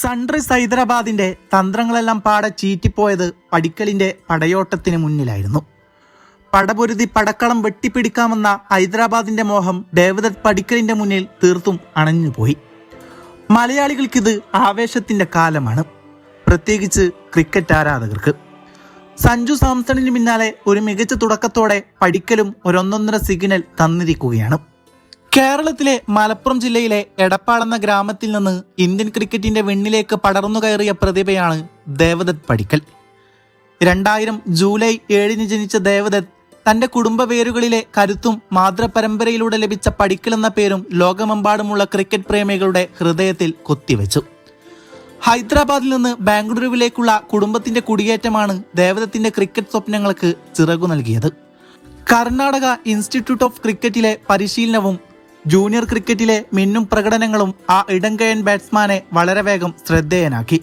Sunrise ഹൈദരാബാദിന്റെ തന്ത്രങ്ങളെല്ലാം പാടെ ചീറ്റിപ്പോയത് പടിക്കലിന്റെ പടയോട്ടത്തിന് മുന്നിലായിരുന്നു. പടപൊരുതി പടക്കളം വെട്ടിപ്പിടിക്കാമെന്ന ഹൈദരാബാദിന്റെ മോഹം ദേവദത്ത് പടിക്കലിന്റെ മുന്നിൽ തീർത്തും അണഞ്ഞുപോയി. മലയാളികൾക്കിത് ആവേശത്തിന്റെ കാലമാണ്, പ്രത്യേകിച്ച് ക്രിക്കറ്റ് ആരാധകർക്ക്. സഞ്ജു സാംസണിന് പിന്നാലെ ഒരു മികച്ച തുടക്കത്തോടെ പടിക്കലും ഒരൊന്നൊന്നര സിഗ്നൽ തന്നിരിക്കുകയാണ്. കേരളത്തിലെ മലപ്പുറം ജില്ലയിലെ എടപ്പാളെന്ന ഗ്രാമത്തിൽ നിന്ന് ഇന്ത്യൻ ക്രിക്കറ്റിന്റെ വെണ്ണിലേക്ക് പടർന്നു കയറിയ പ്രതിഭയാണ് ദേവദത്ത് പടിക്കൽ. 2000 ജൂലൈ 7 ജനിച്ച ദേവദത്ത് തന്റെ കുടുംബ പേരുകളിലെ കരുത്തും മാതൃപരമ്പരയിലൂടെ ലഭിച്ച പടിക്കൽ എന്ന പേരും ലോകമെമ്പാടുമുള്ള ക്രിക്കറ്റ് പ്രേമികളുടെ ഹൃദയത്തിൽ കൊത്തിവെച്ചു. ഹൈദരാബാദിൽ നിന്ന് ബാംഗ്ലൂരുവിലേക്കുള്ള കുടുംബത്തിന്റെ കുടിയേറ്റമാണ് ദേവദത്തിന്റെ ക്രിക്കറ്റ് സ്വപ്നങ്ങൾക്ക് ചിറകു നൽകിയത്. കർണാടക ഇൻസ്റ്റിറ്റ്യൂട്ട് ഓഫ് ക്രിക്കറ്റിലെ പരിശീലനവും ജൂനിയർ ക്രിക്കറ്റിലെ മിന്നും പ്രകടനങ്ങളും ആ ഇടംകൈയൻ ബാറ്റ്സ്മാനെ വളരെ വേഗം ശ്രദ്ധേയനാക്കി.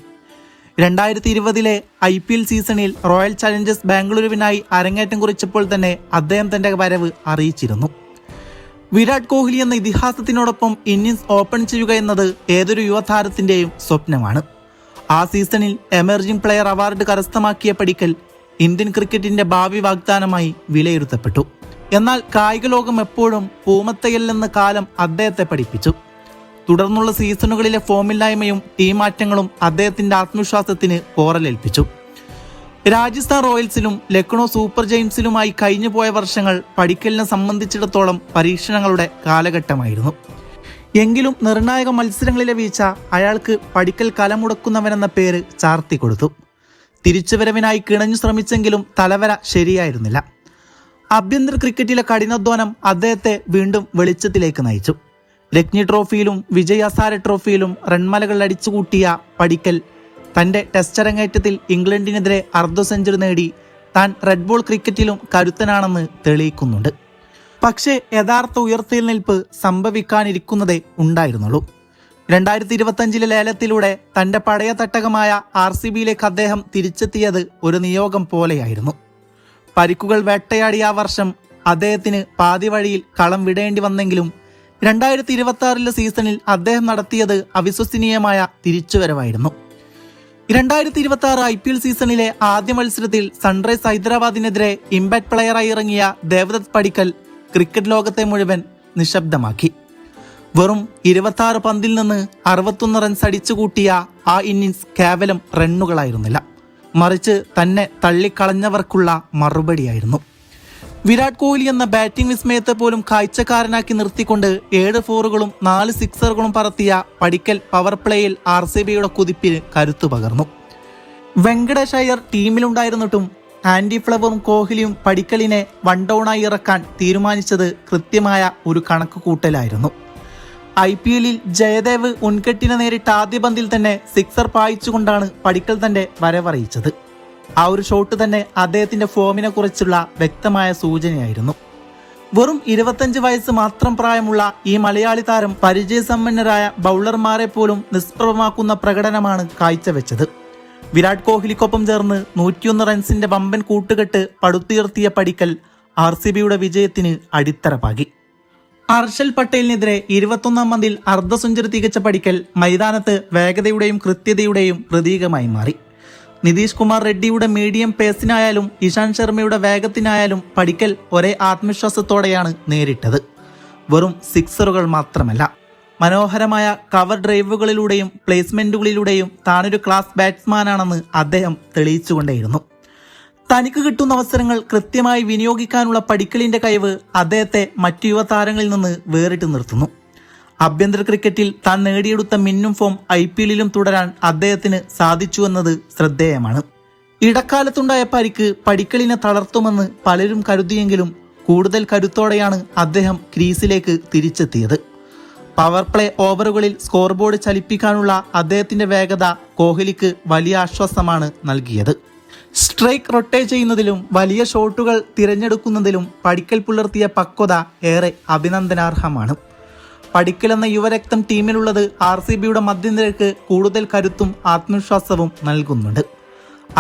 2020 IPL സീസണിൽ റോയൽ ചലഞ്ചേഴ്സ് ബാംഗ്ലൂരുവിനായി അരങ്ങേറ്റം കുറിച്ചപ്പോൾ തന്നെ അദ്ദേഹം തന്റെ വരവ് അറിയിച്ചിരുന്നു. വിരാട് കോഹ്ലി എന്ന ഇതിഹാസത്തിനോടൊപ്പം ഇന്നിംഗ്സ് ഓപ്പൺ ചെയ്യുക എന്നത് ഏതൊരു യുവതാരത്തിന്റെയും സ്വപ്നമാണ്. ആ സീസണിൽ എമർജിംഗ് പ്ലെയർ അവാർഡ് കരസ്ഥമാക്കിയ പടിക്കൽ ഇന്ത്യൻ ക്രിക്കറ്റിന്റെ ഭാവി വാഗ്ദാനമായി വിലയിരുത്തപ്പെട്ടു. എന്നാൽ കായിക ലോകം എപ്പോഴും പൂമത്തയല്ലെന്ന കാലം അദ്ദേഹത്തെ പഠിപ്പിച്ചു. തുടർന്നുള്ള സീസണുകളിലെ ഫോമില്ലായ്മയും ടീം മാറ്റങ്ങളും അദ്ദേഹത്തിന്റെ ആത്മവിശ്വാസത്തിന് പോറലേൽപ്പിച്ചു. രാജസ്ഥാൻ റോയൽസിലും ലക്നോ സൂപ്പർ ജയൻസിലുമായി കഴിഞ്ഞുപോയ വർഷങ്ങൾ പടിക്കലിനെ സംബന്ധിച്ചിടത്തോളം പരീക്ഷണങ്ങളുടെ കാലഘട്ടമായിരുന്നു. എങ്കിലും നിർണായക മത്സരങ്ങളിലെ വീഴ്ച അയാൾക്ക് പടിക്കൽ കലമുടക്കുന്നവനെന്ന പേര് ചാർത്തിക്കൊടുത്തു. തിരിച്ചുവരവിനായി കിണഞ്ഞു ശ്രമിച്ചെങ്കിലും തലവര ശരിയായിരുന്നില്ല. ആഭ്യന്തര ക്രിക്കറ്റിലെ കഠിനാധ്വാനം അദ്ദേഹത്തെ വീണ്ടും വെളിച്ചത്തിലേക്ക് നയിച്ചു. രഞ്ജി ട്രോഫിയിലും വിജയ് ഹസാരെ ട്രോഫിയിലും റൺമലകൾ അടിച്ചുകൂട്ടിയ പടിക്കൽ തന്റെ ടെസ്റ്റ് അരങ്ങേറ്റത്തിൽ ഇംഗ്ലണ്ടിനെതിരെ അർദ്ധ സെഞ്ചുറി നേടി താൻ റെഡ് ബോൾ ക്രിക്കറ്റിലും കരുത്തനാണെന്ന് തെളിയിക്കുന്നുണ്ട്. പക്ഷേ യഥാർത്ഥ ഉയർത്തെഴുന്നേൽപ്പ് സംഭവിക്കാനിരിക്കുന്നതേ ഉണ്ടായിരുന്നുള്ളൂ. 2025 ലേലത്തിലൂടെ തന്റെ പഴയ തട്ടകമായ RCBയിലേക്ക് അദ്ദേഹം തിരിച്ചെത്തിയത് ഒരു നിയോഗം പോലെയായിരുന്നു. പരിക്കുകൾ വേട്ടയാടിയ ആ വർഷം അദ്ദേഹത്തിന് പാതി വഴിയിൽ കളം വിടേണ്ടി വന്നെങ്കിലും 2026 സീസണിൽ അദ്ദേഹം നടത്തിയത് അവിശ്വസനീയമായ തിരിച്ചുവരവായിരുന്നു. 2026 IPL സീസണിലെ ആദ്യ മത്സരത്തിൽ സൺറൈസ് ഹൈദരാബാദിനെതിരെ ഇമ്പാക്ട് പ്ലെയറായി ഇറങ്ങിയ ദേവദത്ത് പടിക്കൽ ക്രിക്കറ്റ് ലോകത്തെ മുഴുവൻ നിശബ്ദമാക്കി. വെറും 26 പന്തിൽ നിന്ന് 61 റൺസ് അടിച്ചുകൂട്ടിയ ആ ഇന്നിംഗ്സ് കേവലം റണ്ണുകളായിരുന്നില്ല, മറിച്ച് തന്നെ തള്ളിക്കളഞ്ഞവർക്കുള്ള മറുപടിയായിരുന്നു. വിരാട് കോഹ്ലി എന്ന ബാറ്റിംഗ് വിസ്മയത്തെ പോലും കാഴ്ചക്കാരനാക്കി നിർത്തിക്കൊണ്ട് 7 ഫോറുകളും 4 സിക്സറുകളും പറത്തിയ പടിക്കൽ പവർ പ്ലേയിൽ RCBയുടെ കുതിപ്പിന് കരുത്തു പകർന്നു. വെങ്കടേഷ് അയ്യർ ടീമിലുണ്ടായിരുന്നിട്ടും ആൻഡി ഫ്ലവറും കോഹ്ലിയും പടിക്കലിനെ വൺ ഡൗണായി ഇറക്കാൻ തീരുമാനിച്ചത് കൃത്യമായ ഒരു കണക്കുകൂട്ടലായിരുന്നു. IPLൽ ജയദേവ് ഉൻകെട്ടിനെ നേരിട്ട ആദ്യ പന്തിൽ തന്നെ സിക്സർ പായിച്ചുകൊണ്ടാണ് പടിക്കൽ തന്റെ വരവറിയിച്ചത്. ആ ഒരു ഷോട്ട് തന്നെ അദ്ദേഹത്തിന്റെ ഫോമിനെ കുറിച്ചുള്ള വ്യക്തമായ സൂചനയായിരുന്നു. വെറും 25 വയസ്സ് മാത്രം പ്രായമുള്ള ഈ മലയാളി താരം പരിചയസമ്പന്നരായ ബൗളർമാരെ പോലും നിഷ്പ്രഭമാക്കുന്ന പ്രകടനമാണ് കാഴ്ചവെച്ചത്. വിരാട് കോഹ്ലിക്കൊപ്പം ചേർന്ന് 101 റൺസിന്റെ വമ്പൻ കൂട്ടുകെട്ട് പടുത്തുയർത്തിയ പടിക്കൽ RCBയുടെ വിജയത്തിന് അടിത്തറ പാകി. ഹർഷൽ പട്ടേലിനെതിരെ 21ാം പന്തിൽ അർദ്ധ സെഞ്ചുറി തികച്ച പടിക്കൽ മൈതാനത്ത് വേഗതയുടെയും കൃത്യതയുടെയും പ്രതീകമായി മാറി. നിതീഷ് കുമാർ റെഡ്ഡിയുടെ മീഡിയം പേസിനായാലും ഇഷാന്ത് ശർമ്മയുടെ വേഗത്തിനായാലും പടിക്കൽ ഒരേ ആത്മവിശ്വാസത്തോടെയാണ് നേരിട്ടത്. വെറും സിക്സറുകൾ മാത്രമല്ല, മനോഹരമായ കവർ ഡ്രൈവുകളിലൂടെയും പ്ലേസ്മെന്റുകളിലൂടെയും താനൊരു ക്ലാസ് ബാറ്റ്സ്മാനാണെന്ന് അദ്ദേഹം തെളിയിച്ചുകൊണ്ടേയിരുന്നു. തനിക്ക് കിട്ടുന്ന അവസരങ്ങൾ കൃത്യമായി വിനിയോഗിക്കാനുള്ള പടിക്കലിന്റെ കഴിവ് അദ്ദേഹത്തെ മറ്റു യുവതാരങ്ങളിൽ നിന്ന് വേറിട്ട് നിർത്തുന്നു. ആഭ്യന്തര ക്രിക്കറ്റിൽ താൻ നേടിയെടുത്ത മിന്നും ഫോം IPLലും തുടരാൻ അദ്ദേഹത്തിന് സാധിച്ചുവെന്നത് ശ്രദ്ധേയമാണ്. ഇടക്കാലത്തുണ്ടായ പരിക്ക് പടിക്കലിനെ തളർത്തുമെന്ന് പലരും കരുതിയെങ്കിലും കൂടുതൽ കരുത്തോടെയാണ് അദ്ദേഹം ക്രീസിലേക്ക് തിരിച്ചെത്തിയത്. പവർ പ്ലേ ഓവറുകളിൽ സ്കോർ ബോർഡ് ചലിപ്പിക്കാനുള്ള അദ്ദേഹത്തിന്റെ വേഗത കോഹ്ലിക്ക് വലിയ ആശ്വാസമാണ് നൽകിയത്. സ്ട്രൈക്ക് റൊട്ടേറ്റ് ചെയ്യുന്നതിലും വലിയ ഷോട്ടുകൾ തിരഞ്ഞെടുക്കുന്നതിലും പടിക്കൽ പുലർത്തിയ പക്വത ഏറെ അഭിനന്ദനാർഹമാണ്. പടിക്കൽ എന്ന യുവരക്തം ടീമിലുള്ളത് RCBയുടെ മധ്യനിരക്ക് കൂടുതൽ കരുത്തും ആത്മവിശ്വാസവും നൽകുന്നുണ്ട്.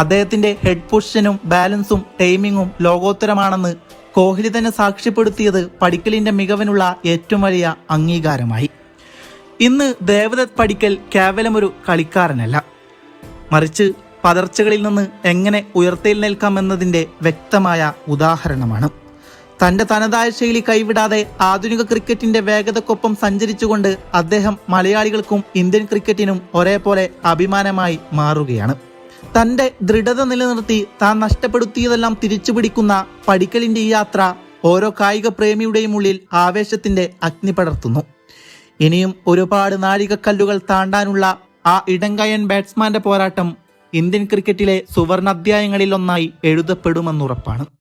അദ്ദേഹത്തിന്റെ ഹെഡ് പൊസിഷനും ബാലൻസും ടൈമിങ്ങും ലോകോത്തരമാണെന്ന് കോഹ്ലി തന്നെ സാക്ഷ്യപ്പെടുത്തിയത് പടിക്കലിന്റെ മികവിനുള്ള ഏറ്റവും വലിയ അംഗീകാരമായി. ഇന്ന് ദേവദത്ത് പടിക്കൽ കേവലമൊരു കളിക്കാരനല്ല, മറിച്ച് പതർച്ചകളിൽ നിന്ന് എങ്ങനെ ഉയർത്തെഴുന്നേൽക്കാമെന്നതിൻ്റെ വ്യക്തമായ ഉദാഹരണമാണ്. തൻ്റെ തനതായ ശൈലി കൈവിടാതെ ആധുനിക ക്രിക്കറ്റിന്റെ വേഗതക്കൊപ്പം സഞ്ചരിച്ചുകൊണ്ട് അദ്ദേഹം മലയാളികൾക്കും ഇന്ത്യൻ ക്രിക്കറ്റിനും ഒരേപോലെ അഭിമാനമായി മാറുകയാണ്. തൻ്റെ ദൃഢത നിലനിർത്തി താൻ നഷ്ടപ്പെടുത്തിയതെല്ലാം തിരിച്ചുപിടിക്കുന്ന പടിക്കലിന്റെ ഈ യാത്ര ഓരോ കായിക പ്രേമിയുടെയും ഉള്ളിൽ ആവേശത്തിന്റെ അഗ്നി പടർത്തുന്നു. ഇനിയും ഒരുപാട് നാഴികക്കല്ലുകൾ താണ്ടാനുള്ള ആ ഇടങ്കയൻ ബാറ്റ്സ്മാന്റെ പോരാട്ടം ഇന്ത്യൻ ക്രിക്കറ്റിലെ സുവർണ അധ്യായങ്ങളിൽ ഒന്നായി എഴുതപ്പെടുമെന്നുറപ്പാണ്.